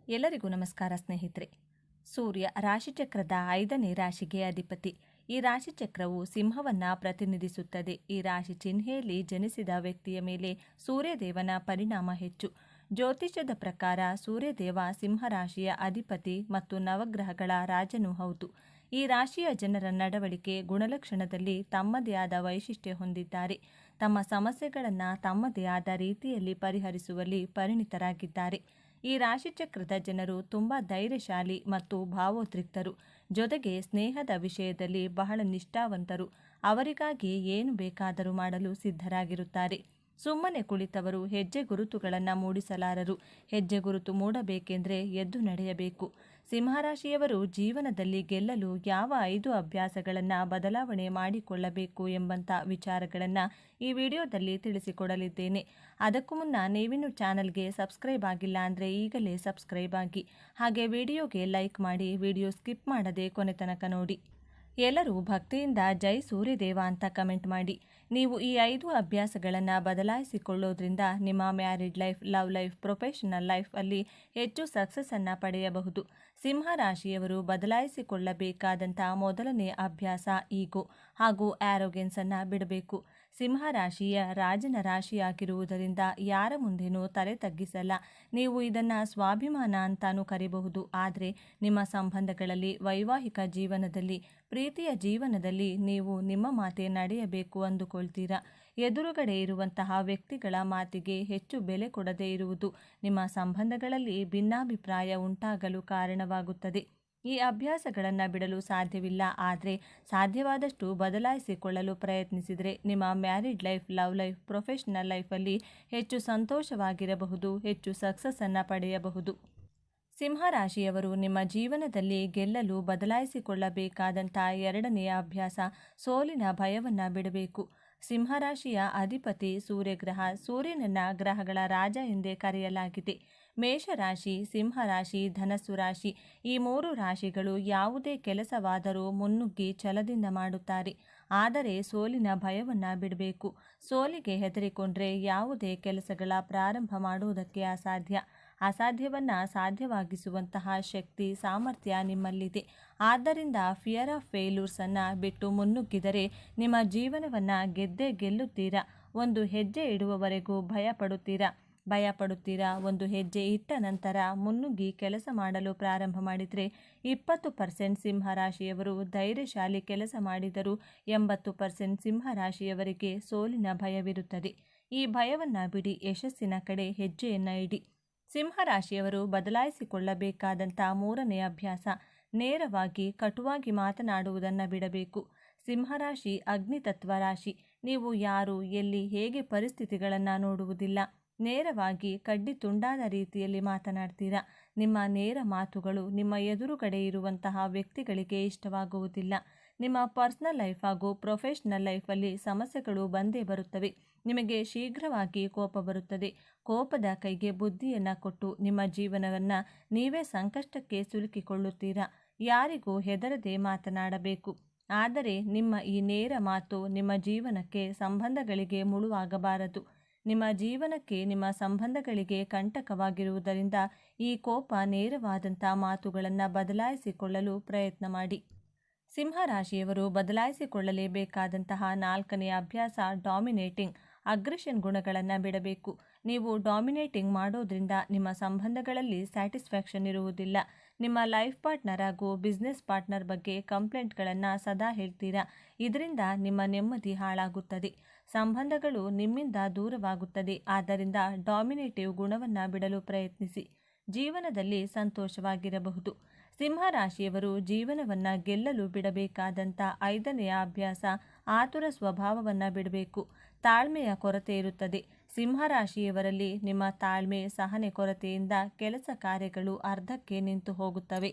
ಎಲ್ಲರಿಗೂ ನಮಸ್ಕಾರ ಸ್ನೇಹಿತರೆ. ಸೂರ್ಯ ರಾಶಿಚಕ್ರದ 5ನೇ ರಾಶಿಗೆ ಅಧಿಪತಿ. ಈ ರಾಶಿಚಕ್ರವು ಸಿಂಹವನ್ನ ಪ್ರತಿನಿಧಿಸುತ್ತದೆ. ಈ ರಾಶಿ ಚಿಹ್ನೆಯಲ್ಲಿ ಜನಿಸಿದ ವ್ಯಕ್ತಿಯ ಮೇಲೆ ಸೂರ್ಯದೇವನ ಪರಿಣಾಮ ಹೆಚ್ಚು. ಜ್ಯೋತಿಷ್ಯದ ಪ್ರಕಾರ ಸೂರ್ಯದೇವ ಸಿಂಹರಾಶಿಯ ಅಧಿಪತಿ ಮತ್ತು ನವಗ್ರಹಗಳ ರಾಜನೂ ಹೌದು. ಈ ರಾಶಿಯ ಜನರ ನಡವಳಿಕೆ ಗುಣಲಕ್ಷಣದಲ್ಲಿ ತಮ್ಮದೇ ಆದ ವೈಶಿಷ್ಟ್ಯ ಹೊಂದಿದ್ದಾರೆ. ತಮ್ಮ ಸಮಸ್ಯೆಗಳನ್ನು ತಮ್ಮದೇ ಆದ ರೀತಿಯಲ್ಲಿ ಪರಿಹರಿಸುವಲ್ಲಿ ಪರಿಣಿತರಾಗಿದ್ದಾರೆ. ಈ ರಾಶಿಚಕ್ರದ ಜನರು ತುಂಬ ಧೈರ್ಯಶಾಲಿ ಮತ್ತು ಭಾವೋದ್ರಿಕ್ತರು. ಜೊತೆಗೆ ಸ್ನೇಹದ ವಿಷಯದಲ್ಲಿ ಬಹಳ ನಿಷ್ಠಾವಂತರು. ಅವರಿಗಾಗಿ ಏನು ಬೇಕಾದರೂ ಮಾಡಲು ಸಿದ್ಧರಾಗಿರುತ್ತಾರೆ. ಸುಮ್ಮನೆ ಕುಳಿತವರು ಹೆಜ್ಜೆ ಗುರುತುಗಳನ್ನು ಮೂಡಿಸಲಾರರು. ಹೆಜ್ಜೆ ಗುರುತು ಮೂಡಬೇಕೆಂದರೆ ಎದ್ದು ನಡೆಯಬೇಕು. ಸಿಂಹರಾಶಿಯವರು ಜೀವನದಲ್ಲಿ ಗೆಲ್ಲಲು ಯಾವ 5 ಅಭ್ಯಾಸಗಳನ್ನು ಬದಲಾವಣೆ ಮಾಡಿಕೊಳ್ಳಬೇಕು ಎಂಬಂಥ ವಿಚಾರಗಳನ್ನು ಈ ವಿಡಿಯೋದಲ್ಲಿ ತಿಳಿಸಿಕೊಡಲಿದ್ದೇನೆ. ಅದಕ್ಕೂ ಮುನ್ನ ನೀವಿನ್ನು ಚಾನಲ್ಗೆ ಸಬ್ಸ್ಕ್ರೈಬ್ ಆಗಿಲ್ಲ ಅಂದರೆ ಈಗಲೇ ಸಬ್ಸ್ಕ್ರೈಬ್ ಆಗಿ, ಹಾಗೆ ವಿಡಿಯೋಗೆ ಲೈಕ್ ಮಾಡಿ, ವಿಡಿಯೋ ಸ್ಕಿಪ್ ಮಾಡದೆ ಕೊನೆ ತನಕ ನೋಡಿ. ಎಲ್ಲರೂ ಭಕ್ತಿಯಿಂದ ಜೈ ಸೂರ್ಯದೇವ ಅಂತ ಕಮೆಂಟ್ ಮಾಡಿ. ನೀವು ಈ 5 ಅಭ್ಯಾಸಗಳನ್ನು ಬದಲಾಯಿಸಿಕೊಳ್ಳೋದ್ರಿಂದ ನಿಮ್ಮ married life, love life, professional life ಅಲ್ಲಿ ಹೆಚ್ಚು ಸಕ್ಸಸ್ಸನ್ನು ಪಡೆಯಬಹುದು. ಸಿಂಹ ರಾಶಿಯವರು ಬದಲಾಯಿಸಿಕೊಳ್ಳಬೇಕಾದಂಥ ಮೊದಲನೇ ಅಭ್ಯಾಸ ಈಗೋ ಹಾಗೂ ಆ್ಯರೋಗೆನ್ಸನ್ನು ಬಿಡಬೇಕು. ಸಿಂಹ ರಾಶಿಯ ರಾಜನ ರಾಶಿಯಾಗಿರುವುದರಿಂದ ಯಾರ ಮುಂದೆನೂ ತಲೆ ತಗ್ಗಿಸಲ್ಲ. ನೀವು ಇದನ್ನು ಸ್ವಾಭಿಮಾನ ಅಂತಾನೂ ಕರೆಯಬಹುದು. ಆದರೆ ನಿಮ್ಮ ಸಂಬಂಧಗಳಲ್ಲಿ, ವೈವಾಹಿಕ ಜೀವನದಲ್ಲಿ, ಪ್ರೀತಿಯ ಜೀವನದಲ್ಲಿ ನೀವು ನಿಮ್ಮ ಮಾತೆ ನಡೆಯಬೇಕು ಅಂದುಕೊಳ್ತೀರಾ. ಎದುರುಗಡೆ ಇರುವಂತಹ ವ್ಯಕ್ತಿಗಳ ಮಾತಿಗೆ ಹೆಚ್ಚು ಬೆಲೆ ಕೊಡದೇ ಇರುವುದು ನಿಮ್ಮ ಸಂಬಂಧಗಳಲ್ಲಿ ಭಿನ್ನಾಭಿಪ್ರಾಯ ಉಂಟಾಗಲು ಕಾರಣವಾಗುತ್ತದೆ. ಈ ಅಭ್ಯಾಸಗಳನ್ನು ಬಿಡಲು ಸಾಧ್ಯವಿಲ್ಲ. ಆದರೆ ಸಾಧ್ಯವಾದಷ್ಟು ಬದಲಾಯಿಸಿಕೊಳ್ಳಲು ಪ್ರಯತ್ನಿಸಿದರೆ ನಿಮ್ಮ married life, love life, professional ಲೈಫಲ್ಲಿ ಹೆಚ್ಚು ಸಂತೋಷವಾಗಿರಬಹುದು, ಹೆಚ್ಚು ಸಕ್ಸಸ್ಸನ್ನು ಪಡೆಯಬಹುದು. ಸಿಂಹರಾಶಿಯವರು ನಿಮ್ಮ ಜೀವನದಲ್ಲಿ ಗೆಲ್ಲಲು ಬದಲಾಯಿಸಿಕೊಳ್ಳಬೇಕಾದಂಥ 2ನೇ ಅಭ್ಯಾಸ ಸೋಲಿನ ಭಯವನ್ನು ಬಿಡಬೇಕು. ಸಿಂಹರಾಶಿಯ ಅಧಿಪತಿ ಸೂರ್ಯಗ್ರಹ. ಸೂರ್ಯನನ್ನ ಗ್ರಹಗಳ ರಾಜ ಎಂದೇ ಕರೆಯಲಾಗಿದೆ. ಮೇಷರಾಶಿ, ಸಿಂಹರಾಶಿ, ಧನಸ್ಸು ರಾಶಿ ಈ 3 ರಾಶಿಗಳು ಯಾವುದೇ ಕೆಲಸವಾದರೂ ಮುನ್ನುಗ್ಗಿ ಛಲದಿಂದ ಮಾಡುತ್ತಾರೆ. ಆದರೆ ಸೋಲಿನ ಭಯವನ್ನು ಬಿಡಬೇಕು. ಸೋಲಿಗೆ ಹೆದರಿಕೊಂಡ್ರೆ ಯಾವುದೇ ಕೆಲಸಗಳ ಪ್ರಾರಂಭ ಮಾಡುವುದಕ್ಕೆ ಅಸಾಧ್ಯ. ಅಸಾಧ್ಯವನ್ನು ಸಾಧ್ಯವಾಗಿಸುವಂತಹ ಶಕ್ತಿ, ಸಾಮರ್ಥ್ಯ ನಿಮ್ಮಲ್ಲಿದೆ. ಆದ್ದರಿಂದ ಫಿಯರ್ ಆಫ್ ಫೇಲ್ಯೂರ್ಸನ್ನು ಬಿಟ್ಟು ಮುನ್ನುಗ್ಗಿದರೆ ನಿಮ್ಮ ಜೀವನವನ್ನು ಗೆದ್ದೇ ಗೆಲ್ಲುತ್ತೀರಾ. ಒಂದು ಹೆಜ್ಜೆ ಇಡುವವರೆಗೂ ಭಯಪಡುತ್ತೀರಾ. ಒಂದು ಹೆಜ್ಜೆ ಇಟ್ಟ ನಂತರ ಮುನ್ನುಗ್ಗಿ ಕೆಲಸ ಮಾಡಲು ಪ್ರಾರಂಭ ಮಾಡಿದರೆ 20% ಸಿಂಹರಾಶಿಯವರು ಧೈರ್ಯಶಾಲಿ ಕೆಲಸ ಮಾಡಿದರೂ 80% ಸಿಂಹರಾಶಿಯವರಿಗೆ ಸೋಲಿನ ಭಯವಿರುತ್ತದೆ. ಈ ಭಯವನ್ನು ಬಿಡಿ, ಯಶಸ್ಸಿನ ಕಡೆ ಹೆಜ್ಜೆಯನ್ನು ಇಡಿ. ಸಿಂಹರಾಶಿಯವರು ಬದಲಾಯಿಸಿಕೊಳ್ಳಬೇಕಾದಂಥ 3ನೇ ಅಭ್ಯಾಸ ನೇರವಾಗಿ, ಕಟುವಾಗಿ ಮಾತನಾಡುವುದನ್ನು ಬಿಡಬೇಕು. ಸಿಂಹರಾಶಿ ಅಗ್ನಿತತ್ವ ರಾಶಿ. ನೀವು ಯಾರು, ಎಲ್ಲಿ, ಹೇಗೆ ಪರಿಸ್ಥಿತಿಗಳನ್ನು ನೋಡುವುದಿಲ್ಲ. ನೇರವಾಗಿ ಕಡ್ಡಿ ತುಂಡಾದ ರೀತಿಯಲ್ಲಿ ಮಾತನಾಡ್ತೀರಾ. ನಿಮ್ಮ ನೇರ ಮಾತುಗಳು ನಿಮ್ಮ ಎದುರುಗಡೆ ಇರುವಂತಹ ವ್ಯಕ್ತಿಗಳಿಗೆ ಇಷ್ಟವಾಗುವುದಿಲ್ಲ. ನಿಮ್ಮ ಪರ್ಸನಲ್ ಲೈಫ್ ಹಾಗೂ ಪ್ರೊಫೆಷನಲ್ ಲೈಫಲ್ಲಿ ಸಮಸ್ಯೆಗಳು ಬಂದೇ ಬರುತ್ತವೆ. ನಿಮಗೆ ಶೀಘ್ರವಾಗಿ ಕೋಪ ಬರುತ್ತದೆ. ಕೋಪದ ಕೈಗೆ ಬುದ್ಧಿಯನ್ನು ಕೊಟ್ಟು ನಿಮ್ಮ ಜೀವನವನ್ನು ನೀವೇ ಸಂಕಷ್ಟಕ್ಕೆ ಸಿಲುಕಿಕೊಳ್ಳುತ್ತೀರಾ. ಯಾರಿಗೂ ಹೆದರದೆ ಮಾತನಾಡಬೇಕು. ಆದರೆ ನಿಮ್ಮ ಈ ನೇರ ಮಾತು ನಿಮ್ಮ ಜೀವನಕ್ಕೆ, ಸಂಬಂಧಗಳಿಗೆ ಮುಳುವಾಗಬಾರದು. ನಿಮ್ಮ ಜೀವನಕ್ಕೆ, ನಿಮ್ಮ ಸಂಬಂಧಗಳಿಗೆ ಕಂಟಕವಾಗಿರುವುದರಿಂದ ಈ ಕೋಪ, ನೇರವಾದಂಥ ಮಾತುಗಳನ್ನು ಬದಲಾಯಿಸಿಕೊಳ್ಳಲು ಪ್ರಯತ್ನ ಮಾಡಿ. ಸಿಂಹರಾಶಿಯವರು ಬದಲಾಯಿಸಿಕೊಳ್ಳಲೇಬೇಕಾದಂತಹ 4ನೇ ಅಭ್ಯಾಸ ಡಾಮಿನೇಟಿಂಗ್, ಅಗ್ರೆಷನ್ ಗುಣಗಳನ್ನು ಬಿಡಬೇಕು. ನೀವು ಡಾಮಿನೇಟಿಂಗ್ ಮಾಡೋದ್ರಿಂದ ನಿಮ್ಮ ಸಂಬಂಧಗಳಲ್ಲಿ ಸ್ಯಾಟಿಸ್ಫ್ಯಾಕ್ಷನ್ ಇರುವುದಿಲ್ಲ. ನಿಮ್ಮ ಲೈಫ್ ಪಾರ್ಟ್ನರ್ ಹಾಗೂ ಬಿಸ್ನೆಸ್ ಪಾರ್ಟ್ನರ್ ಬಗ್ಗೆ ಕಂಪ್ಲೇಂಟ್ಗಳನ್ನು ಸದಾ ಹೇಳ್ತೀರಾ. ಇದರಿಂದ ನಿಮ್ಮ ನೆಮ್ಮದಿ ಹಾಳಾಗುತ್ತದೆ. ಸಂಬಂಧಗಳು ನಿಮ್ಮಿಂದ ದೂರವಾಗುತ್ತದೆ. ಆದ್ದರಿಂದ ಡಾಮಿನೇಟಿವ್ ಗುಣವನ್ನು ಬಿಡಲು ಪ್ರಯತ್ನಿಸಿ. ಜೀವನದಲ್ಲಿ ಸಂತೋಷವಾಗಿರಬಹುದು. ಸಿಂಹರಾಶಿಯವರು ಜೀವನವನ್ನು ಗೆಲ್ಲಲು ಬಿಡಬೇಕಾದಂಥ 5ನೇ ಅಭ್ಯಾಸ ಆತುರ ಸ್ವಭಾವವನ್ನು ಬಿಡಬೇಕು. ತಾಳ್ಮೆಯ ಕೊರತೆ ಇರುತ್ತದೆ. ಸಿಂಹರಾಶಿಯವರಲ್ಲಿ ನಿಮ್ಮ ತಾಳ್ಮೆ, ಸಹನೆ ಕೊರತೆಯಿಂದ ಕೆಲಸ ಕಾರ್ಯಗಳು ಅರ್ಧಕ್ಕೆ ನಿಂತು ಹೋಗುತ್ತವೆ.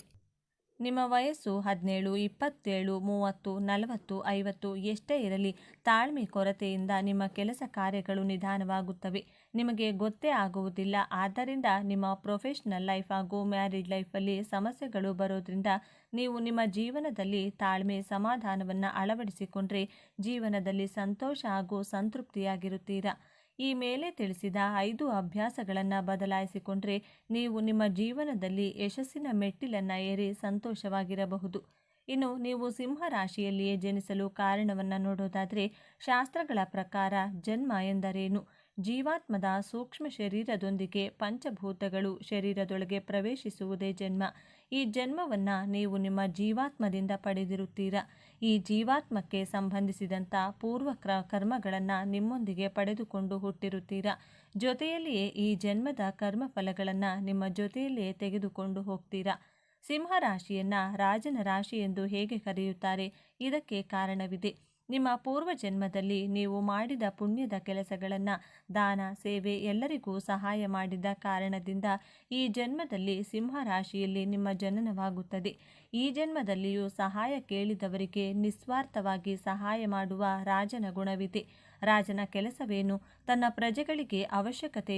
ನಿಮ್ಮ ವಯಸ್ಸು 17, 27, 30, 40, 50 ಎಷ್ಟೇ ಇರಲಿ, ತಾಳ್ಮೆ ಕೊರತೆಯಿಂದ ನಿಮ್ಮ ಕೆಲಸ ಕಾರ್ಯಗಳು ನಿಧಾನವಾಗುತ್ತವೆ. ನಿಮಗೆ ಗೊತ್ತೇ ಆಗುವುದಿಲ್ಲ. ಆದ್ದರಿಂದ ನಿಮ್ಮ ಪ್ರೊಫೆಷನಲ್ ಲೈಫ್ ಹಾಗೂ ಮ್ಯಾರಿಡ್ ಲೈಫಲ್ಲಿ ಸಮಸ್ಯೆಗಳು ಬರೋದ್ರಿಂದ ನೀವು ನಿಮ್ಮ ಜೀವನದಲ್ಲಿ ತಾಳ್ಮೆ, ಸಮಾಧಾನವನ್ನು ಅಳವಡಿಸಿಕೊಂಡ್ರೆ ಜೀವನದಲ್ಲಿ ಸಂತೋಷ ಹಾಗೂ ಸಂತೃಪ್ತಿಯಾಗಿರುತ್ತೀರಾ. ಈ ಮೇಲೆ ತಿಳಿಸಿದ 5 ಅಭ್ಯಾಸಗಳನ್ನು ಬದಲಾಯಿಸಿಕೊಂಡ್ರೆ ನೀವು ನಿಮ್ಮ ಜೀವನದಲ್ಲಿ ಯಶಸ್ಸಿನ ಮೆಟ್ಟಿಲನ್ನು ಏರಿ ಸಂತೋಷವಾಗಿರಬಹುದು. ಇನ್ನು ನೀವು ಸಿಂಹ ರಾಶಿಯಲ್ಲಿಯೇ ಜನಿಸಲು ಕಾರಣವನ್ನು ನೋಡೋದಾದರೆ, ಶಾಸ್ತ್ರಗಳ ಪ್ರಕಾರ ಜನ್ಮ ಎಂದರೇನು? ಜೀವಾತ್ಮದ ಸೂಕ್ಷ್ಮ ಶರೀರದೊಂದಿಗೆ ಪಂಚಭೂತಗಳು ಶರೀರದೊಳಗೆ ಪ್ರವೇಶಿಸುವುದೇ ಜನ್ಮ. ಈ ಜನ್ಮವನ್ನು ನೀವು ನಿಮ್ಮ ಜೀವಾತ್ಮದಿಂದ ಪಡೆದಿರುತ್ತೀರಾ. ಈ ಜೀವಾತ್ಮಕ್ಕೆ ಸಂಬಂಧಿಸಿದಂಥ ಪೂರ್ವ ಕರ್ಮಗಳನ್ನು ನಿಮ್ಮೊಂದಿಗೆ ಪಡೆದುಕೊಂಡು ಹುಟ್ಟಿರುತ್ತೀರಾ. ಜೊತೆಯಲ್ಲಿಯೇ ಈ ಜನ್ಮದ ಕರ್ಮಫಲಗಳನ್ನು ನಿಮ್ಮ ಜೊತೆಯಲ್ಲಿಯೇ ತೆಗೆದುಕೊಂಡು ಹೋಗ್ತೀರಾ. ಸಿಂಹ ರಾಶಿಯನ್ನು ರಾಜನ ರಾಶಿ ಎಂದು ಹೇಗೆ ಕರೆಯುತ್ತಾರೆ? ಇದಕ್ಕೆ ಕಾರಣವಿದೆ. ನಿಮ್ಮ ಪೂರ್ವ ಜನ್ಮದಲ್ಲಿ ನೀವು ಮಾಡಿದ ಪುಣ್ಯದ ಕೆಲಸಗಳನ್ನು, ದಾನ, ಸೇವೆ, ಎಲ್ಲರಿಗೂ ಸಹಾಯ ಮಾಡಿದ ಕಾರಣದಿಂದ ಈ ಜನ್ಮದಲ್ಲಿ ಸಿಂಹ ರಾಶಿಯಲ್ಲಿ ನಿಮ್ಮ ಜನನವಾಗುತ್ತದೆ. ಈ ಜನ್ಮದಲ್ಲಿಯೂ ಸಹಾಯ ಕೇಳಿದವರಿಗೆ ನಿಸ್ವಾರ್ಥವಾಗಿ ಸಹಾಯ ಮಾಡುವ ರಾಜನ ಗುಣವಿದೆ. ರಾಜನ ಕೆಲಸವೇನು? ತನ್ನ ಪ್ರಜೆಗಳಿಗೆ ಅವಶ್ಯಕತೆ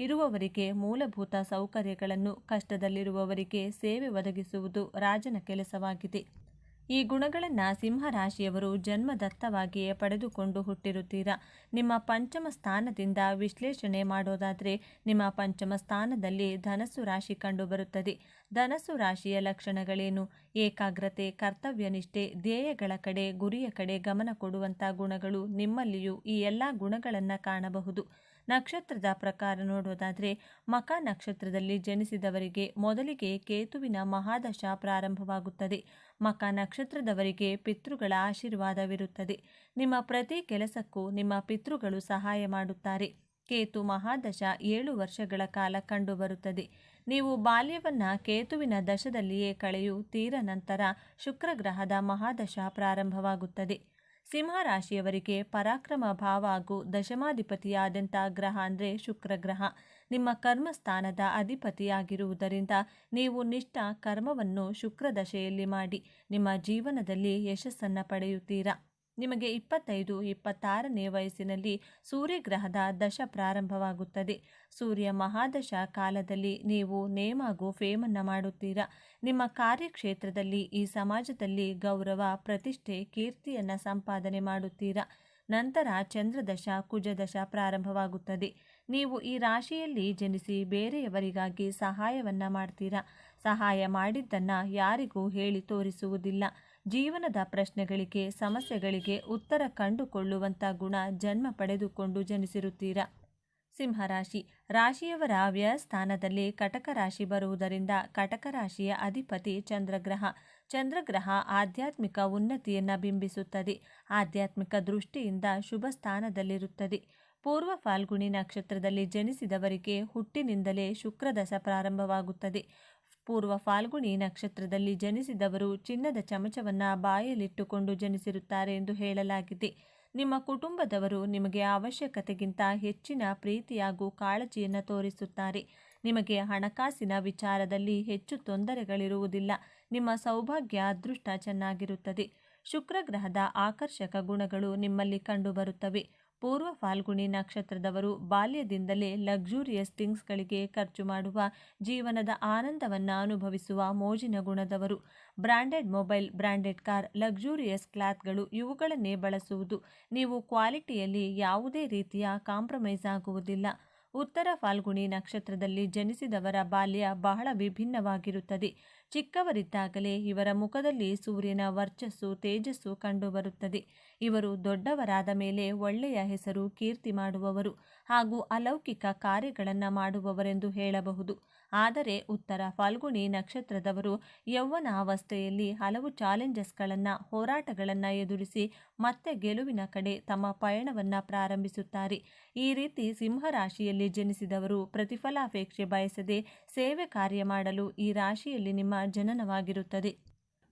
ಇರುವವರಿಗೆ ಮೂಲಭೂತ ಸೌಕರ್ಯಗಳನ್ನು, ಕಷ್ಟದಲ್ಲಿರುವವರಿಗೆ ಸೇವೆ ಒದಗಿಸುವುದು ರಾಜನ ಕೆಲಸವಾಗಿದೆ. ಈ ಗುಣಗಳನ್ನು ಸಿಂಹ ರಾಶಿಯವರು ಜನ್ಮದತ್ತವಾಗಿಯೇ ಪಡೆದುಕೊಂಡು ಹುಟ್ಟಿರುತ್ತೀರಾ. ನಿಮ್ಮ ಪಂಚಮ ಸ್ಥಾನದಿಂದ ವಿಶ್ಲೇಷಣೆ ಮಾಡೋದಾದರೆ, ನಿಮ್ಮ ಪಂಚಮ ಸ್ಥಾನದಲ್ಲಿ ಧನಸ್ಸು ರಾಶಿ ಕಂಡುಬರುತ್ತದೆ. ಧನಸ್ಸು ರಾಶಿಯ ಲಕ್ಷಣಗಳೇನು? ಏಕಾಗ್ರತೆ, ಕರ್ತವ್ಯನಿಷ್ಠೆ, ಧ್ಯೇಯಗಳ ಕಡೆ, ಗುರಿಯ ಕಡೆ ಗಮನ ಕೊಡುವಂಥ ಗುಣಗಳು ನಿಮ್ಮಲ್ಲಿಯೂ ಈ ಎಲ್ಲ ಗುಣಗಳನ್ನು ಕಾಣಬಹುದು. ನಕ್ಷತ್ರದ ಪ್ರಕಾರ ನೋಡೋದಾದರೆ, ಮಖ ನಕ್ಷತ್ರದಲ್ಲಿ ಜನಿಸಿದವರಿಗೆ ಮೊದಲಿಗೆ ಕೇತುವಿನ ಮಹಾದಶ ಪ್ರಾರಂಭವಾಗುತ್ತದೆ. ಮಖ ನಕ್ಷತ್ರದವರಿಗೆ ಪಿತೃಗಳ ಆಶೀರ್ವಾದವಿರುತ್ತದೆ. ನಿಮ್ಮ ಪ್ರತಿ ಕೆಲಸಕ್ಕೂ ನಿಮ್ಮ ಪಿತೃಗಳು ಸಹಾಯ ಮಾಡುತ್ತಾರೆ. ಕೇತು ಮಹಾದಶ 7 ವರ್ಷಗಳ ಕಾಲ ಕಂಡುಬರುತ್ತದೆ. ನೀವು ಬಾಲ್ಯವನ್ನು ಕೇತುವಿನ ದಶದಲ್ಲಿಯೇ ಕಳೆಯುತ್ತೀರ. ನಂತರ ಶುಕ್ರಗ್ರಹದ ಮಹಾದಶ ಪ್ರಾರಂಭವಾಗುತ್ತದೆ. ಸಿಂಹ ರಾಶಿಯವರಿಗೆ ಪರಾಕ್ರಮ ಭಾವ ಹಾಗೂ ದಶಮಾಧಿಪತಿಯಾದಂಥ ಗ್ರಹ ಅಂದರೆ ಶುಕ್ರಗ್ರಹ. ನಿಮ್ಮ ಕರ್ಮಸ್ಥಾನದ ಅಧಿಪತಿಯಾಗಿರುವುದರಿಂದ ನೀವು ನಿಷ್ಠ ಕರ್ಮವನ್ನು ಶುಕ್ರದಶೆಯಲ್ಲಿ ಮಾಡಿ ನಿಮ್ಮ ಜೀವನದಲ್ಲಿ ಯಶಸ್ಸನ್ನು ಪಡೆಯುತ್ತೀರಾ. ನಿಮಗೆ 25-26ನೇ ವಯಸ್ಸಿನಲ್ಲಿ ಸೂರ್ಯಗ್ರಹದ ದಶ ಪ್ರಾರಂಭವಾಗುತ್ತದೆ. ಸೂರ್ಯ ಮಹಾದಶ ಕಾಲದಲ್ಲಿ ನೀವು ನೇಮ್ ಹಾಗೂ ಫೇಮನ್ನು ಮಾಡುತ್ತೀರಾ. ನಿಮ್ಮ ಕಾರ್ಯಕ್ಷೇತ್ರದಲ್ಲಿ, ಈ ಸಮಾಜದಲ್ಲಿ ಗೌರವ, ಪ್ರತಿಷ್ಠೆ, ಕೀರ್ತಿಯನ್ನು ಸಂಪಾದನೆ ಮಾಡುತ್ತೀರಾ. ನಂತರ ಚಂದ್ರದಶ, ಕುಜದಶ ಪ್ರಾರಂಭವಾಗುತ್ತದೆ. ನೀವು ಈ ರಾಶಿಯಲ್ಲಿ ಜನಿಸಿ ಬೇರೆಯವರಿಗಾಗಿ ಸಹಾಯವನ್ನು ಮಾಡ್ತೀರಾ. ಸಹಾಯ ಮಾಡಿದ್ದನ್ನು ಯಾರಿಗೂ ಹೇಳಿ ತೋರಿಸುವುದಿಲ್ಲ. ಜೀವನದ ಪ್ರಶ್ನೆಗಳಿಗೆ, ಸಮಸ್ಯೆಗಳಿಗೆ ಉತ್ತರ ಕಂಡುಕೊಳ್ಳುವಂಥ ಗುಣ ಜನ್ಮ ಪಡೆದುಕೊಂಡು ಜನಿಸಿರುತ್ತೀರಾ. ಸಿಂಹರಾಶಿ ರಾಶಿಯವರ ವ್ಯಯಸ್ಥಾನದಲ್ಲಿ ಕಟಕ ರಾಶಿ ಬರುವುದರಿಂದ ಕಟಕ ರಾಶಿಯ ಅಧಿಪತಿ ಚಂದ್ರಗ್ರಹ. ಚಂದ್ರಗ್ರಹ ಆಧ್ಯಾತ್ಮಿಕ ಉನ್ನತಿಯನ್ನು ಬಿಂಬಿಸುತ್ತದೆ. ಆಧ್ಯಾತ್ಮಿಕ ದೃಷ್ಟಿಯಿಂದ ಶುಭ ಸ್ಥಾನದಲ್ಲಿರುತ್ತದೆ. ಪೂರ್ವ ಫಾಲ್ಗುಣಿ ನಕ್ಷತ್ರದಲ್ಲಿ ಜನಿಸಿದವರಿಗೆ ಹುಟ್ಟಿನಿಂದಲೇ ಶುಕ್ರದಶ ಪ್ರಾರಂಭವಾಗುತ್ತದೆ. ಪೂರ್ವ ಫಾಲ್ಗುಣಿ ನಕ್ಷತ್ರದಲ್ಲಿ ಜನಿಸಿದವರು ಚಿನ್ನದ ಚಮಚವನ್ನು ಬಾಯಲ್ಲಿಟ್ಟುಕೊಂಡು ಜನಿಸಿರುತ್ತಾರೆ ಎಂದು ಹೇಳಲಾಗಿದೆ. ನಿಮ್ಮ ಕುಟುಂಬದವರು ನಿಮಗೆ ಅವಶ್ಯಕತೆಗಿಂತ ಹೆಚ್ಚಿನ ಪ್ರೀತಿ ಹಾಗೂ ಕಾಳಜಿಯನ್ನು ತೋರಿಸುತ್ತಾರೆ. ನಿಮಗೆ ಹಣಕಾಸಿನ ವಿಚಾರದಲ್ಲಿ ಹೆಚ್ಚು ತೊಂದರೆಗಳಿರುವುದಿಲ್ಲ. ನಿಮ್ಮ ಸೌಭಾಗ್ಯ, ಅದೃಷ್ಟ ಚೆನ್ನಾಗಿರುತ್ತದೆ. ಶುಕ್ರಗ್ರಹದ ಆಕರ್ಷಕ ಗುಣಗಳು ನಿಮ್ಮಲ್ಲಿ ಕಂಡುಬರುತ್ತವೆ. ಪೂರ್ವ ಫಾಲ್ಗುಣಿ ನಕ್ಷತ್ರದವರು ಬಾಲ್ಯದಿಂದಲೇ ಲಕ್ಸುರಿಯಸ್ ಥಿಂಗ್ಸ್ಗಳಿಗೆ ಖರ್ಚು ಮಾಡುವ, ಜೀವನದ ಆನಂದವನ್ನು ಅನುಭವಿಸುವ ಮೋಜಿನ ಗುಣದವರು. Branded mobile, branded car, luxurious ಕ್ಲಾತ್ಗಳು ಇವುಗಳನ್ನೇ ಬಳಸುವುದು. ನೀವು ಕ್ವಾಲಿಟಿಯಲ್ಲಿ ಯಾವುದೇ ರೀತಿಯ ಕಾಂಪ್ರಮೈಸ್ ಆಗುವುದಿಲ್ಲ. ಉತ್ತರ ಫಾಲ್ಗುಣಿ ನಕ್ಷತ್ರದಲ್ಲಿ ಜನಿಸಿದವರ ಬಾಲ್ಯ ಬಹಳ ವಿಭಿನ್ನವಾಗಿರುತ್ತದೆ. ಚಿಕ್ಕವರಿದ್ದಾಗಲೇ ಇವರ ಮುಖದಲ್ಲಿ ಸೂರ್ಯನ ವರ್ಚಸ್ಸು, ತೇಜಸ್ಸು ಕಂಡುಬರುತ್ತದೆ. ಇವರು ದೊಡ್ಡವರಾದ ಮೇಲೆ ಒಳ್ಳೆಯ ಹೆಸರು, ಕೀರ್ತಿ ಮಾಡುವವರು ಹಾಗೂ ಅಲೌಕಿಕ ಕಾರ್ಯಗಳನ್ನು ಮಾಡುವವರೆಂದು ಹೇಳಬಹುದು. ಆದರೆ ಉತ್ತರ ಫಾಲ್ಗುಣಿ ನಕ್ಷತ್ರದವರು ಯೌವನಾವಸ್ಥೆಯಲ್ಲಿ ಹಲವು ಚಾಲೆಂಜಸ್ಗಳನ್ನು, ಹೋರಾಟಗಳನ್ನು ಎದುರಿಸಿ ಮತ್ತೆ ಗೆಲುವಿನ ಕಡೆ ತಮ್ಮ ಪಯಣವನ್ನು ಪ್ರಾರಂಭಿಸುತ್ತಾರೆ. ಈ ರೀತಿ ಸಿಂಹರಾಶಿಯಲ್ಲಿ ಜನಿಸಿದವರು ಪ್ರತಿಫಲಾಪೇಕ್ಷೆ ಬಯಸದೆ ಸೇವೆ ಕಾರ್ಯ ಮಾಡಲು ಈ ರಾಶಿಯಲ್ಲಿ ನಿಮ್ಮ ಜನನವಾಗಿರುತ್ತದೆ.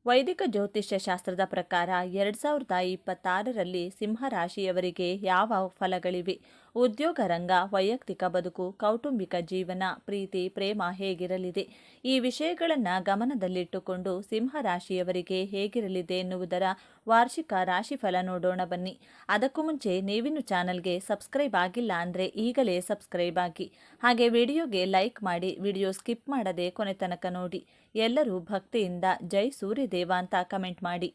ವೈದಿಕ ಜ್ಯೋತಿಷ್ಯ ಶಾಸ್ತ್ರದ ಪ್ರಕಾರ 2026ರಲ್ಲಿ ಸಿಂಹರಾಶಿಯವರಿಗೆ ಯಾವ ಫಲಗಳಿವೆ? ಉದ್ಯೋಗ ರಂಗ, ವೈಯಕ್ತಿಕ ಬದುಕು, ಕೌಟುಂಬಿಕ ಜೀವನ, ಪ್ರೀತಿ, ಪ್ರೇಮ ಹೇಗಿರಲಿದೆ? ಈ ವಿಷಯಗಳನ್ನು ಗಮನದಲ್ಲಿಟ್ಟುಕೊಂಡು ಸಿಂಹರಾಶಿಯವರಿಗೆ ಹೇಗಿರಲಿದೆ ಎನ್ನುವುದರ ವಾರ್ಷಿಕ ರಾಶಿಫಲ ನೋಡೋಣ ಬನ್ನಿ. ಅದಕ್ಕೂ ಮುಂಚೆ ನೀವಿನ್ನು ಚಾನಲ್ಗೆ ಸಬ್ಸ್ಕ್ರೈಬ್ ಆಗಿಲ್ಲ ಅಂದರೆ ಈಗಲೇ ಸಬ್ಸ್ಕ್ರೈಬ್ ಆಗಿ, ಹಾಗೆ ವಿಡಿಯೋಗೆ ಲೈಕ್ ಮಾಡಿ, ವಿಡಿಯೋ ಸ್ಕಿಪ್ ಮಾಡದೆ ಕೊನೆ ತನಕ ನೋಡಿ. ಎಲ್ಲರೂ ಭಕ್ತಿಯಿಂದ ಜೈ ಸೂರ್ಯದೇವ ಅಂತ ಕಮೆಂಟ್ ಮಾಡಿ.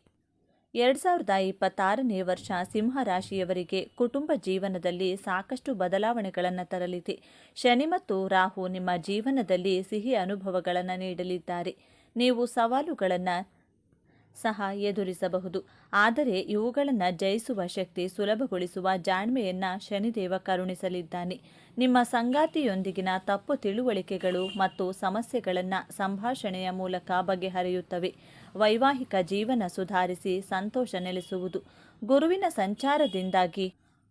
2026ನೇ ವರ್ಷ ಸಿಂಹ ರಾಶಿಯವರಿಗೆ ಕುಟುಂಬ ಜೀವನದಲ್ಲಿ ಸಾಕಷ್ಟು ಬದಲಾವಣೆಗಳನ್ನು ತರಲಿದೆ. ಶನಿ ಮತ್ತು ರಾಹು ನಿಮ್ಮ ಜೀವನದಲ್ಲಿ ಸಿಹಿ ಅನುಭವಗಳನ್ನು ನೀಡಲಿದ್ದಾರೆ. ನೀವು ಸವಾಲುಗಳನ್ನು ಸಹ ಎದುರಿಸಬಹುದು, ಆದರೆ ಇವುಗಳನ್ನು ಜಯಿಸುವ ಶಕ್ತಿ, ಸುಲಭಗೊಳಿಸುವ ಜಾಣ್ಮೆಯನ್ನು ಶನಿದೇವ ಕರುಣಿಸಲಿದ್ದಾನೆ. ನಿಮ್ಮ ಸಂಗಾತಿಯೊಂದಿಗಿನ ತಪ್ಪು ತಿಳುವಳಿಕೆಗಳು ಮತ್ತು ಸಮಸ್ಯೆಗಳನ್ನು ಸಂಭಾಷಣೆಯ ಮೂಲಕ ಬಗೆಹರಿಯುತ್ತವೆ. ವೈವಾಹಿಕ ಜೀವನ ಸುಧಾರಿಸಿ ಸಂತೋಷ ನೆಲೆಸುವುದು. ಗುರುವಿನ ಸಂಚಾರದಿಂದಾಗಿ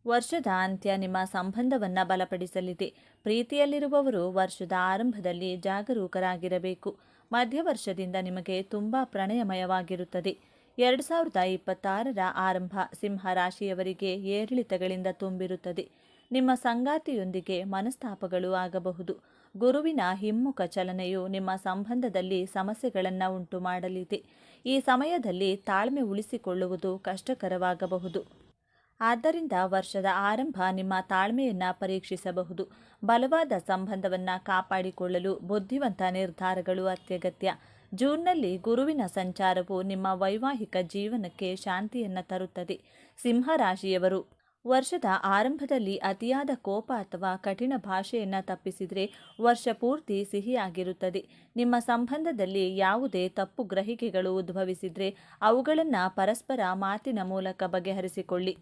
ವರ್ಷದ ಅಂತ್ಯ ನಿಮ್ಮ ಸಂಬಂಧವನ್ನು ಬಲಪಡಿಸಲಿದೆ. ಪ್ರೀತಿಯಲ್ಲಿರುವವರು ವರ್ಷದ ಆರಂಭದಲ್ಲಿ ಜಾಗರೂಕರಾಗಿರಬೇಕು. ಮಧ್ಯವರ್ಷದಿಂದ ನಿಮಗೆ ತುಂಬ ಪ್ರಣಯಮಯವಾಗಿರುತ್ತದೆ. 2026ರ ಆರಂಭ ಸಿಂಹ ರಾಶಿಯವರಿಗೆ ಏರಿಳಿತಗಳಿಂದ ತುಂಬಿರುತ್ತದೆ. ನಿಮ್ಮ ಸಂಗಾತಿಯೊಂದಿಗೆ ಮನಸ್ತಾಪಗಳು ಆಗಬಹುದು. ಗುರುವಿನ ಹಿಮ್ಮುಖ ಚಲನೆಯು ನಿಮ್ಮ ಸಂಬಂಧದಲ್ಲಿ ಸಮಸ್ಯೆಗಳನ್ನು ಉಂಟು ಮಾಡಲಿದೆ. ಈ ಸಮಯದಲ್ಲಿ ತಾಳ್ಮೆ ಉಳಿಸಿಕೊಳ್ಳುವುದು ಕಷ್ಟಕರವಾಗಬಹುದು. ಆದ್ದರಿಂದ ವರ್ಷದ ಆರಂಭ ನಿಮ್ಮ ತಾಳ್ಮೆಯನ್ನು ಪರೀಕ್ಷಿಸಬಹುದು. ಬಲವಾದ ಸಂಬಂಧವನ್ನು ಕಾಪಾಡಿಕೊಳ್ಳಲು ಬುದ್ಧಿವಂತ ನಿರ್ಧಾರಗಳು ಅತ್ಯಗತ್ಯ. ಜೂನ್ನಲ್ಲಿ ಗುರುವಿನ ಸಂಚಾರವು ನಿಮ್ಮ ವೈವಾಹಿಕ ಜೀವನಕ್ಕೆ ಶಾಂತಿಯನ್ನು ತರುತ್ತದೆ. ಸಿಂಹ ರಾಶಿಯವರು ವರ್ಷದ ಆರಂಭದಲ್ಲಿ ಅತಿಯಾದ ಕೋಪ ಅಥವಾ ಕಠಿಣ ಭಾಷೆಯನ್ನು ತಪ್ಪಿಸಿದರೆ ವರ್ಷ ಪೂರ್ತಿ ಸಿಹಿಯಾಗಿರುತ್ತದೆ. ನಿಮ್ಮ ಸಂಬಂಧದಲ್ಲಿ ಯಾವುದೇ ತಪ್ಪು ಗ್ರಹಿಕೆಗಳು ಉದ್ಭವಿಸಿದರೆ ಅವುಗಳನ್ನು ಪರಸ್ಪರ ಮಾತಿನ ಮೂಲಕ ಬಗೆಹರಿಸಿಕೊಳ್ಳಿ.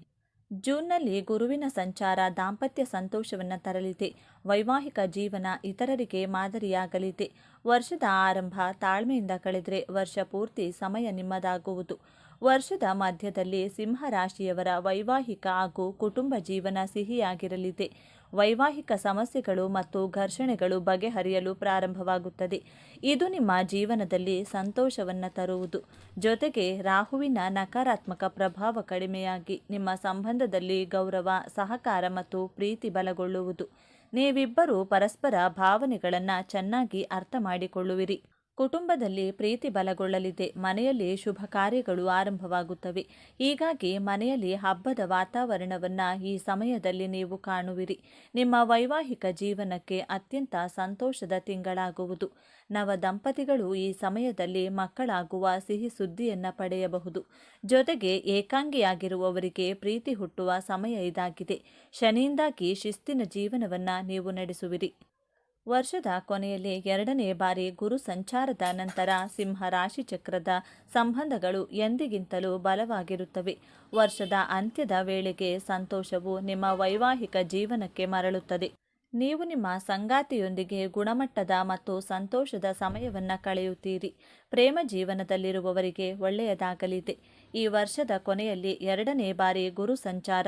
ಜೂನ್ನಲ್ಲಿ ಗುರುವಿನ ಸಂಚಾರ ದಾಂಪತ್ಯ ಸಂತೋಷವನ್ನು ತರಲಿದೆ. ವೈವಾಹಿಕ ಜೀವನ ಇತರರಿಗೆ ಮಾದರಿಯಾಗಲಿದೆ. ವರ್ಷದ ಆರಂಭ ತಾಳ್ಮೆಯಿಂದ ಕಳೆದರೆ ವರ್ಷ ಪೂರ್ತಿ ಸಮಯ ನಿಮ್ಮದಾಗುವುದು. ವರ್ಷದ ಮಧ್ಯದಲ್ಲಿ ಸಿಂಹ ರಾಶಿಯವರ ವೈವಾಹಿಕ ಹಾಗೂ ಕುಟುಂಬ ಜೀವನ ಸಿಹಿಯಾಗಿರಲಿದೆ. ವೈವಾಹಿಕ ಸಮಸ್ಯೆಗಳು ಮತ್ತು ಘರ್ಷಣೆಗಳು ಬಗೆಹರಿಯಲು ಪ್ರಾರಂಭವಾಗುತ್ತದೆ. ಇದು ನಿಮ್ಮ ಜೀವನದಲ್ಲಿ ಸಂತೋಷವನ್ನು ತರುವುದು. ಜೊತೆಗೆ ರಾಹುವಿನ ನಕಾರಾತ್ಮಕ ಪ್ರಭಾವ ಕಡಿಮೆಯಾಗಿ ನಿಮ್ಮ ಸಂಬಂಧದಲ್ಲಿ ಗೌರವ, ಸಹಕಾರ ಮತ್ತು ಪ್ರೀತಿ ಬಲಗೊಳ್ಳುವುದು. ನೀವಿಬ್ಬರೂ ಪರಸ್ಪರ ಭಾವನೆಗಳನ್ನು ಚೆನ್ನಾಗಿ ಅರ್ಥ ಮಾಡಿಕೊಳ್ಳುವಿರಿ. ಕುಟುಂಬದಲ್ಲಿ ಪ್ರೀತಿ ಬಲಗೊಳ್ಳಲಿದೆ. ಮನೆಯಲ್ಲಿ ಶುಭ ಕಾರ್ಯಗಳು ಆರಂಭವಾಗುತ್ತವೆ. ಹೀಗಾಗಿ ಮನೆಯಲ್ಲಿ ಹಬ್ಬದ ವಾತಾವರಣವನ್ನು ಈ ಸಮಯದಲ್ಲಿ ನೀವು ಕಾಣುವಿರಿ. ನಿಮ್ಮ ವೈವಾಹಿಕ ಜೀವನಕ್ಕೆ ಅತ್ಯಂತ ಸಂತೋಷದ ತಿಂಗಳಾಗುವುದು. ನವ ದಂಪತಿಗಳು ಈ ಸಮಯದಲ್ಲಿ ಮಕ್ಕಳಾಗುವ ಸಿಹಿ ಸುದ್ದಿಯನ್ನು ಪಡೆಯಬಹುದು. ಜೊತೆಗೆ ಏಕಾಂಗಿಯಾಗಿರುವವರಿಗೆ ಪ್ರೀತಿ ಹುಟ್ಟುವ ಸಮಯ ಇದಾಗಿದೆ. ಶನಿಯಿಂದಾಗಿ ಶಿಸ್ತಿನ ಜೀವನವನ್ನು ನೀವು ನಡೆಸುವಿರಿ. ವರ್ಷದ ಕೊನೆಯಲ್ಲಿ 2ನೇ ಬಾರಿ ಗುರು ಸಂಚಾರದ ನಂತರ ಸಿಂಹ ರಾಶಿ ಚಕ್ರದ ಸಂಬಂಧಗಳು ಎಂದಿಗಿಂತಲೂ ಬಲವಾಗಿರುತ್ತವೆ. ವರ್ಷದ ಅಂತ್ಯದ ವೇಳೆಗೆ ಸಂತೋಷವು ನಿಮ್ಮ ವೈವಾಹಿಕ ಜೀವನಕ್ಕೆ ಮರಳುತ್ತದೆ. ನೀವು ನಿಮ್ಮ ಸಂಗಾತಿಯೊಂದಿಗೆ ಗುಣಮಟ್ಟದ ಮತ್ತು ಸಂತೋಷದ ಸಮಯವನ್ನು ಕಳೆಯುತ್ತೀರಿ. ಪ್ರೇಮ ಜೀವನದಲ್ಲಿರುವವರಿಗೆ ಒಳ್ಳೆಯದಾಗಲಿದೆ. ಈ ವರ್ಷದ ಕೊನೆಯಲ್ಲಿ 2ನೇ ಬಾರಿ ಗುರು ಸಂಚಾರ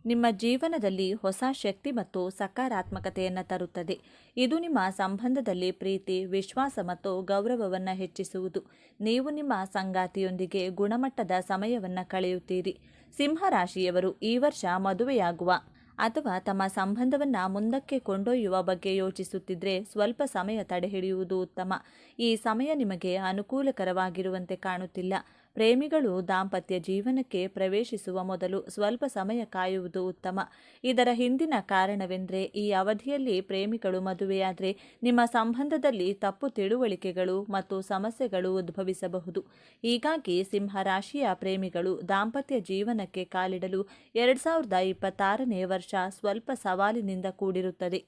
ನಿಮ್ಮ ಜೀವನದಲ್ಲಿ ಹೊಸ ಶಕ್ತಿ ಮತ್ತು ಸಕಾರಾತ್ಮಕತೆಯನ್ನು ತರುತ್ತದೆ. ಇದು ನಿಮ್ಮ ಸಂಬಂಧದಲ್ಲಿ ಪ್ರೀತಿ, ವಿಶ್ವಾಸ ಮತ್ತು ಗೌರವವನ್ನು ಹೆಚ್ಚಿಸುವುದು. ನೀವು ನಿಮ್ಮ ಸಂಗಾತಿಯೊಂದಿಗೆ ಗುಣಮಟ್ಟದ ಸಮಯವನ್ನು ಕಳೆಯುತ್ತೀರಿ. ಸಿಂಹ ರಾಶಿಯವರು ಈ ವರ್ಷ ಮದುವೆಯಾಗುವ ಅಥವಾ ತಮ್ಮ ಸಂಬಂಧವನ್ನು ಮುಂದಕ್ಕೆ ಕೊಂಡೊಯ್ಯುವ ಬಗ್ಗೆ ಯೋಚಿಸುತ್ತಿದ್ದರೆ ಸ್ವಲ್ಪ ಸಮಯ ತಡೆಹಿಡಿಯುವುದು ಉತ್ತಮ. ಈ ಸಮಯ ನಿಮಗೆ ಅನುಕೂಲಕರವಾಗಿರುವಂತೆ ಕಾಣುತ್ತಿಲ್ಲ. ಪ್ರೇಮಿಗಳು ದಾಂಪತ್ಯ ಜೀವನಕ್ಕೆ ಪ್ರವೇಶಿಸುವ ಮೊದಲು ಸ್ವಲ್ಪ ಸಮಯ ಕಾಯುವುದು ಉತ್ತಮ. ಇದರ ಹಿಂದಿನ ಕಾರಣವೆಂದರೆ ಈ ಅವಧಿಯಲ್ಲಿ ಪ್ರೇಮಿಗಳು ಮದುವೆಯಾದರೆ ನಿಮ್ಮ ಸಂಬಂಧದಲ್ಲಿ ತಪ್ಪು ತಿಳುವಳಿಕೆಗಳು ಮತ್ತು ಸಮಸ್ಯೆಗಳು ಉದ್ಭವಿಸಬಹುದು. ಹೀಗಾಗಿ ಸಿಂಹ ರಾಶಿಯ ಪ್ರೇಮಿಗಳು ದಾಂಪತ್ಯ ಜೀವನಕ್ಕೆ ಕಾಲಿಡಲು 2026ನೇ ವರ್ಷ ಸ್ವಲ್ಪ ಸವಾಲಿನಿಂದ ಕೂಡಿರುತ್ತದೆ.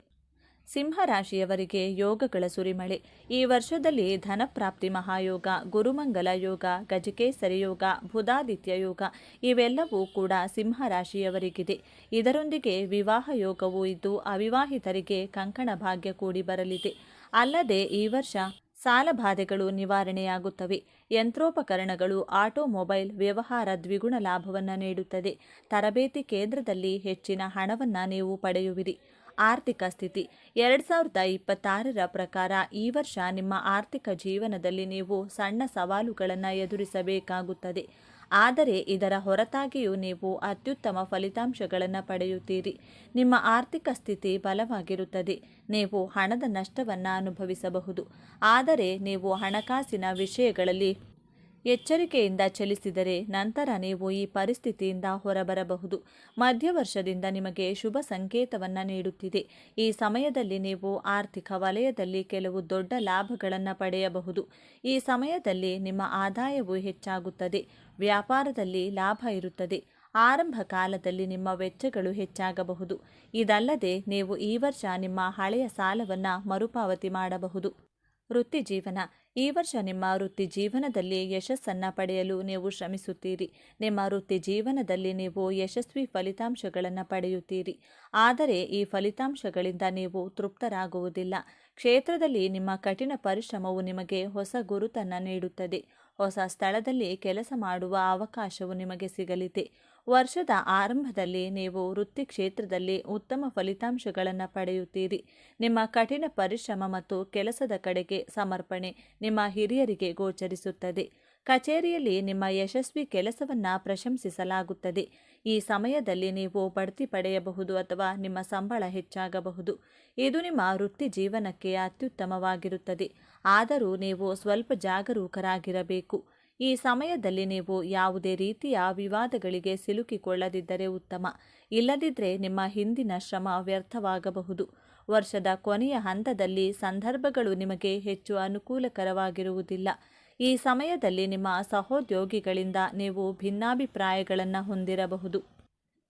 ಸಿಂಹ ರಾಶಿಯವರಿಗೆ ಯೋಗಗಳ ಸುರಿಮಳೆ. ಈ ವರ್ಷದಲ್ಲಿ ಧನಪ್ರಾಪ್ತಿ ಮಹಾಯೋಗ, ಗುರುಮಂಗಲ ಯೋಗ, ಗಜಕೇಸರಿ ಯೋಗ, ಬುಧಾದಿತ್ಯ ಯೋಗ ಇವೆಲ್ಲವೂ ಕೂಡ ಸಿಂಹ ರಾಶಿಯವರಿಗಿದೆ. ಇದರೊಂದಿಗೆ ವಿವಾಹ ಯೋಗವೂ ಇದ್ದು ಅವಿವಾಹಿತರಿಗೆ ಕಂಕಣ ಭಾಗ್ಯ ಕೂಡಿ ಬರಲಿದೆ. ಅಲ್ಲದೆ ಈ ವರ್ಷ ಸಾಲಬಾಧೆಗಳು ನಿವಾರಣೆಯಾಗುತ್ತವೆ. ಯಂತ್ರೋಪಕರಣಗಳು, ಆಟೋಮೊಬೈಲ್ ವ್ಯವಹಾರ ದ್ವಿಗುಣ ಲಾಭವನ್ನು ನೀಡುತ್ತದೆ. ತರಬೇತಿ ಕೇಂದ್ರದಲ್ಲಿ ಹೆಚ್ಚಿನ ಹಣವನ್ನು ನೀವು ಪಡೆಯುವಿರಿ. ಆರ್ಥಿಕ ಸ್ಥಿತಿ 2026ರ ಪ್ರಕಾರ ಈ ವರ್ಷ ನಿಮ್ಮ ಆರ್ಥಿಕ ಜೀವನದಲ್ಲಿ ನೀವು ಸಣ್ಣ ಸವಾಲುಗಳನ್ನು ಎದುರಿಸಬೇಕಾಗುತ್ತದೆ. ಆದರೆ ಇದರ ಹೊರತಾಗಿಯೂ ನೀವು ಅತ್ಯುತ್ತಮ ಫಲಿತಾಂಶಗಳನ್ನು ಪಡೆಯುತ್ತೀರಿ. ನಿಮ್ಮ ಆರ್ಥಿಕ ಸ್ಥಿತಿ ಬಲವಾಗಿರುತ್ತದೆ. ನೀವು ಹಣದ ನಷ್ಟವನ್ನು ಅನುಭವಿಸಬಹುದು. ಆದರೆ ನೀವು ಹಣಕಾಸಿನ ವಿಷಯಗಳಲ್ಲಿ ಎಚ್ಚರಿಕೆಯಿಂದ ಚಲಿಸಿದರೆ ನಂತರ ನೀವು ಈ ಪರಿಸ್ಥಿತಿಯಿಂದ ಹೊರಬರಬಹುದು. ಮಧ್ಯವರ್ಷದಿಂದ ನಿಮಗೆ ಶುಭ ಸಂಕೇತವನ್ನು ನೀಡುತ್ತಿದೆ. ಈ ಸಮಯದಲ್ಲಿ ನೀವು ಆರ್ಥಿಕ ವಲಯದಲ್ಲಿ ಕೆಲವು ದೊಡ್ಡ ಲಾಭಗಳನ್ನು ಪಡೆಯಬಹುದು. ಈ ಸಮಯದಲ್ಲಿ ನಿಮ್ಮ ಆದಾಯವು ಹೆಚ್ಚಾಗುತ್ತದೆ. ವ್ಯಾಪಾರದಲ್ಲಿ ಲಾಭ ಇರುತ್ತದೆ. ಆರಂಭ ಕಾಲದಲ್ಲಿ ನಿಮ್ಮ ವೆಚ್ಚಗಳು ಹೆಚ್ಚಾಗಬಹುದು. ಇದಲ್ಲದೆ ನೀವು ಈ ವರ್ಷ ನಿಮ್ಮ ಹಳೆಯ ಸಾಲವನ್ನು ಮರುಪಾವತಿ ಮಾಡಬಹುದು. ವೃತ್ತಿ ಜೀವನ. ಈ ವರ್ಷ ನಿಮ್ಮ ವೃತ್ತಿ ಜೀವನದಲ್ಲಿ ಯಶಸ್ಸನ್ನು ಪಡೆಯಲು ನೀವು ಶ್ರಮಿಸುತ್ತೀರಿ. ನಿಮ್ಮ ವೃತ್ತಿ ಜೀವನದಲ್ಲಿ ನೀವು ಯಶಸ್ವಿ ಫಲಿತಾಂಶಗಳನ್ನು ಪಡೆಯುತ್ತೀರಿ. ಆದರೆ ಈ ಫಲಿತಾಂಶಗಳಿಂದ ನೀವು ತೃಪ್ತರಾಗುವುದಿಲ್ಲ. ಕ್ಷೇತ್ರದಲ್ಲಿ ನಿಮ್ಮ ಕಠಿಣ ಪರಿಶ್ರಮವು ನಿಮಗೆ ಹೊಸ ಗುರುತನ್ನು ನೀಡುತ್ತದೆ. ಹೊಸ ಸ್ಥಳದಲ್ಲಿ ಕೆಲಸ ಮಾಡುವ ಅವಕಾಶವು ನಿಮಗೆ ಸಿಗಲಿದೆ. ವರ್ಷದ ಆರಂಭದಲ್ಲಿ ನೀವು ವೃತ್ತಿ ಕ್ಷೇತ್ರದಲ್ಲಿ ಉತ್ತಮ ಫಲಿತಾಂಶಗಳನ್ನು ಪಡೆಯುತ್ತೀರಿ. ನಿಮ್ಮ ಕಠಿಣ ಪರಿಶ್ರಮ ಮತ್ತು ಕೆಲಸದ ಕಡೆಗೆ ಸಮರ್ಪಣೆ ನಿಮ್ಮ ಹಿರಿಯರಿಗೆ ಗೋಚರಿಸುತ್ತದೆ. ಕಚೇರಿಯಲ್ಲಿ ನಿಮ್ಮ ಯಶಸ್ವಿ ಕೆಲಸವನ್ನು ಪ್ರಶಂಸಿಸಲಾಗುತ್ತದೆ. ಈ ಸಮಯದಲ್ಲಿ ನೀವು ಬಡ್ತಿ ಪಡೆಯಬಹುದು ಅಥವಾ ನಿಮ್ಮ ಸಂಬಳ ಹೆಚ್ಚಾಗಬಹುದು. ಇದು ನಿಮ್ಮ ವೃತ್ತಿ ಜೀವನಕ್ಕೆ ಅತ್ಯುತ್ತಮವಾಗಿರುತ್ತದೆ. ಆದರೂ ನೀವು ಸ್ವಲ್ಪ ಜಾಗರೂಕರಾಗಿರಬೇಕು. ಈ ಸಮಯದಲ್ಲಿ ನೀವು ಯಾವುದೇ ರೀತಿಯ ವಿವಾದಗಳಿಗೆ ಸಿಲುಕಿಕೊಳ್ಳದಿದ್ದರೆ ಉತ್ತಮ. ಇಲ್ಲದಿದ್ದರೆ ನಿಮ್ಮ ಹಿಂದಿನ ಶ್ರಮ ವ್ಯರ್ಥವಾಗಬಹುದು. ವರ್ಷದ ಕೊನೆಯ ಹಂತದಲ್ಲಿ ಸಂದರ್ಭಗಳು ನಿಮಗೆ ಹೆಚ್ಚು ಅನುಕೂಲಕರವಾಗಿರುವುದಿಲ್ಲ. ಈ ಸಮಯದಲ್ಲಿ ನಿಮ್ಮ ಸಹೋದ್ಯೋಗಿಗಳಿಂದ ನೀವು ಭಿನ್ನಾಭಿಪ್ರಾಯಗಳನ್ನು ಹೊಂದಿರಬಹುದು.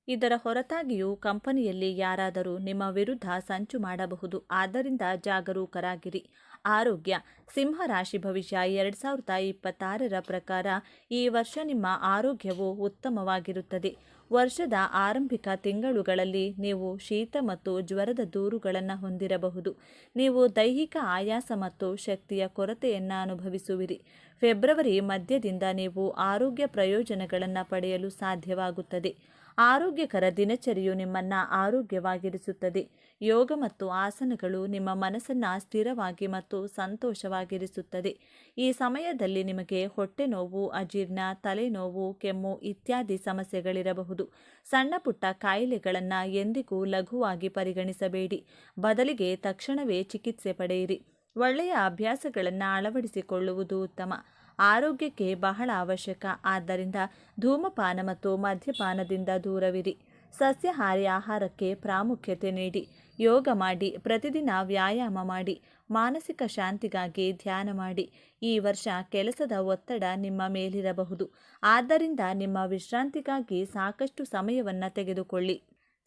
ಇದರ ಹೊರತಾಗಿಯೂ ಕಂಪನಿಯಲ್ಲಿ ಯಾರಾದರೂ ನಿಮ್ಮ ವಿರುದ್ಧ ಸಂಚು ಮಾಡಬಹುದು. ಆದ್ದರಿಂದ ಜಾಗರೂಕರಾಗಿರಿ. ಆರೋಗ್ಯ. ಸಿಂಹ ರಾಶಿ ಭವಿಷ್ಯ 2026ರ ಪ್ರಕಾರ ಈ ವರ್ಷ ನಿಮ್ಮ ಆರೋಗ್ಯವು ಉತ್ತಮವಾಗಿರುತ್ತದೆ. ವರ್ಷದ ಆರಂಭಿಕ ತಿಂಗಳುಗಳಲ್ಲಿ ನೀವು ಶೀತ ಮತ್ತು ಜ್ವರದ ದೂರುಗಳನ್ನು ಹೊಂದಿರಬಹುದು. ನೀವು ದೈಹಿಕ ಆಯಾಸ ಮತ್ತು ಶಕ್ತಿಯ ಕೊರತೆಯನ್ನು ಅನುಭವಿಸುವಿರಿ. ಫೆಬ್ರವರಿ ಮಧ್ಯದಿಂದ ನೀವು ಆರೋಗ್ಯ ಪ್ರಯೋಜನಗಳನ್ನು ಪಡೆಯಲು ಸಾಧ್ಯವಾಗುತ್ತದೆ. ಆರೋಗ್ಯಕರ ದಿನಚರಿಯು ನಿಮ್ಮನ್ನು ಆರೋಗ್ಯವಾಗಿರಿಸುತ್ತದೆ. ಯೋಗ ಮತ್ತು ಆಸನಗಳು ನಿಮ್ಮ ಮನಸ್ಸನ್ನು ಸ್ಥಿರವಾಗಿ ಮತ್ತು ಸಂತೋಷವಾಗಿರಿಸುತ್ತದೆ. ಈ ಸಮಯದಲ್ಲಿ ನಿಮಗೆ ಹೊಟ್ಟೆ ನೋವು, ಅಜೀರ್ಣ, ತಲೆನೋವು, ಕೆಮ್ಮು ಇತ್ಯಾದಿ ಸಮಸ್ಯೆಗಳಿರಬಹುದು. ಸಣ್ಣ ಪುಟ್ಟ ಕಾಯಿಲೆಗಳನ್ನು ಎಂದಿಗೂ ಲಘುವಾಗಿ ಪರಿಗಣಿಸಬೇಡಿ. ಬದಲಿಗೆ ತಕ್ಷಣವೇ ಚಿಕಿತ್ಸೆ ಪಡೆಯಿರಿ. ಒಳ್ಳೆಯ ಅಭ್ಯಾಸಗಳನ್ನು ಅಳವಡಿಸಿಕೊಳ್ಳುವುದು ಉತ್ತಮ. ಆರೋಗ್ಯಕ್ಕೆ ಬಹಳ ಅವಶ್ಯಕ. ಆದ್ದರಿಂದ ಧೂಮಪಾನ ಮತ್ತು ಮದ್ಯಪಾನದಿಂದ ದೂರವಿರಿ. ಸಸ್ಯಾಹಾರಿ ಆಹಾರಕ್ಕೆ ಪ್ರಾಮುಖ್ಯತೆ ನೀಡಿ. ಯೋಗ ಮಾಡಿ. ಪ್ರತಿದಿನ ವ್ಯಾಯಾಮ ಮಾಡಿ. ಮಾನಸಿಕ ಶಾಂತಿಗಾಗಿ ಧ್ಯಾನ ಮಾಡಿ. ಈ ವರ್ಷ ಕೆಲಸದ ಒತ್ತಡ ನಿಮ್ಮ ಮೇಲಿರಬಹುದು. ಆದ್ದರಿಂದ ನಿಮ್ಮ ವಿಶ್ರಾಂತಿಗಾಗಿ ಸಾಕಷ್ಟು ಸಮಯವನ್ನು ತೆಗೆದುಕೊಳ್ಳಿ.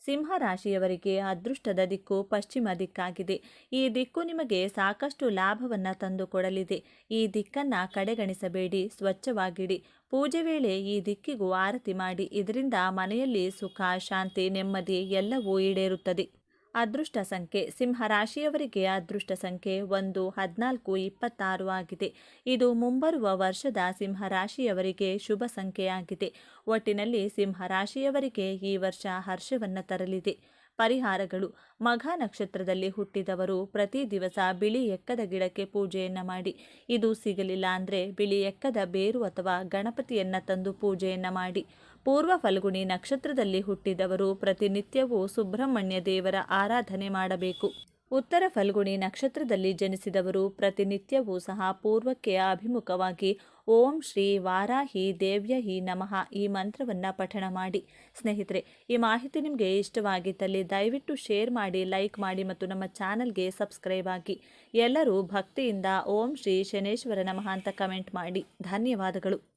ಸಿಂಹ ರಾಶಿಯವರಿಗೆ ಅದೃಷ್ಟದ ದಿಕ್ಕು ಪಶ್ಚಿಮ ದಿಕ್ಕಾಗಿದೆ. ಈ ದಿಕ್ಕು ನಿಮಗೆ ಸಾಕಷ್ಟು ಲಾಭವನ್ನು ತಂದುಕೊಡಲಿದೆ. ಈ ದಿಕ್ಕನ್ನು ಕಡೆಗಣಿಸಬೇಡಿ. ಸ್ವಚ್ಛವಾಗಿಡಿ. ಪೂಜೆ ವೇಳೆ ಈ ದಿಕ್ಕಿಗೂ ಆರತಿ ಮಾಡಿ. ಇದರಿಂದ ಮನೆಯಲ್ಲಿ ಸುಖ, ಶಾಂತಿ, ನೆಮ್ಮದಿ ಎಲ್ಲವೂ ಈಡೇರುತ್ತದೆ. ಅದೃಷ್ಟ ಸಂಖ್ಯೆ. ಸಿಂಹ ರಾಶಿಯವರಿಗೆ ಅದೃಷ್ಟ ಸಂಖ್ಯೆ 1, 14, 26 ಆಗಿದೆ. ಇದು ಮುಂಬರುವ ವರ್ಷದ ಸಿಂಹ ರಾಶಿಯವರಿಗೆ ಶುಭ ಸಂಖ್ಯೆಯಾಗಿದೆ. ಒಟ್ಟಿನಲ್ಲಿ ಸಿಂಹ ರಾಶಿಯವರಿಗೆ ಈ ವರ್ಷ ಹರ್ಷವನ್ನು ತರಲಿದೆ. ಪರಿಹಾರಗಳು. ಮಘ ನಕ್ಷತ್ರದಲ್ಲಿ ಹುಟ್ಟಿದವರು ಪ್ರತಿ ದಿವಸ ಬಿಳಿ ಎಕ್ಕದ ಗಿಡಕ್ಕೆ ಪೂಜೆಯನ್ನು ಮಾಡಿ. ಇದು ಸಿಗಲಿಲ್ಲ ಅಂದರೆ ಬಿಳಿ ಎಕ್ಕದ ಬೇರು ಅಥವಾ ಗಣಪತಿಯನ್ನು ತಂದು ಪೂಜೆಯನ್ನು ಮಾಡಿ. ಪೂರ್ವ ಫಲ್ಗುಣಿ ನಕ್ಷತ್ರದಲ್ಲಿ ಹುಟ್ಟಿದವರು ಪ್ರತಿನಿತ್ಯವೂ ಸುಬ್ರಹ್ಮಣ್ಯ ದೇವರ ಆರಾಧನೆ ಮಾಡಬೇಕು. ಉತ್ತರ ಫಲ್ಗುಣಿ ನಕ್ಷತ್ರದಲ್ಲಿ ಜನಿಸಿದವರು ಪ್ರತಿನಿತ್ಯವೂ ಸಹ ಪೂರ್ವಕ್ಕೆ ಅಭಿಮುಖವಾಗಿ ಓಂ ಶ್ರೀ ವಾರಾಹಿ ದೇವ್ಯಹಿ ನಮಃ ಈ ಮಂತ್ರವನ್ನು ಪಠಣ ಮಾಡಿ. ಸ್ನೇಹಿತರೆ, ಈ ಮಾಹಿತಿ ನಿಮಗೆ ಇಷ್ಟವಾಗಿದ್ದಲ್ಲಿ ದಯವಿಟ್ಟು ಶೇರ್ ಮಾಡಿ, ಲೈಕ್ ಮಾಡಿ ಮತ್ತು ನಮ್ಮ ಚಾನಲ್ಗೆ ಸಬ್ಸ್ಕ್ರೈಬ್ ಆಗಿ. ಎಲ್ಲರೂ ಭಕ್ತಿಯಿಂದ ಓಂ ಶ್ರೀ ಶನೇಶ್ವರ ನಮಃ ಅಂತ ಕಮೆಂಟ್ ಮಾಡಿ. ಧನ್ಯವಾದಗಳು.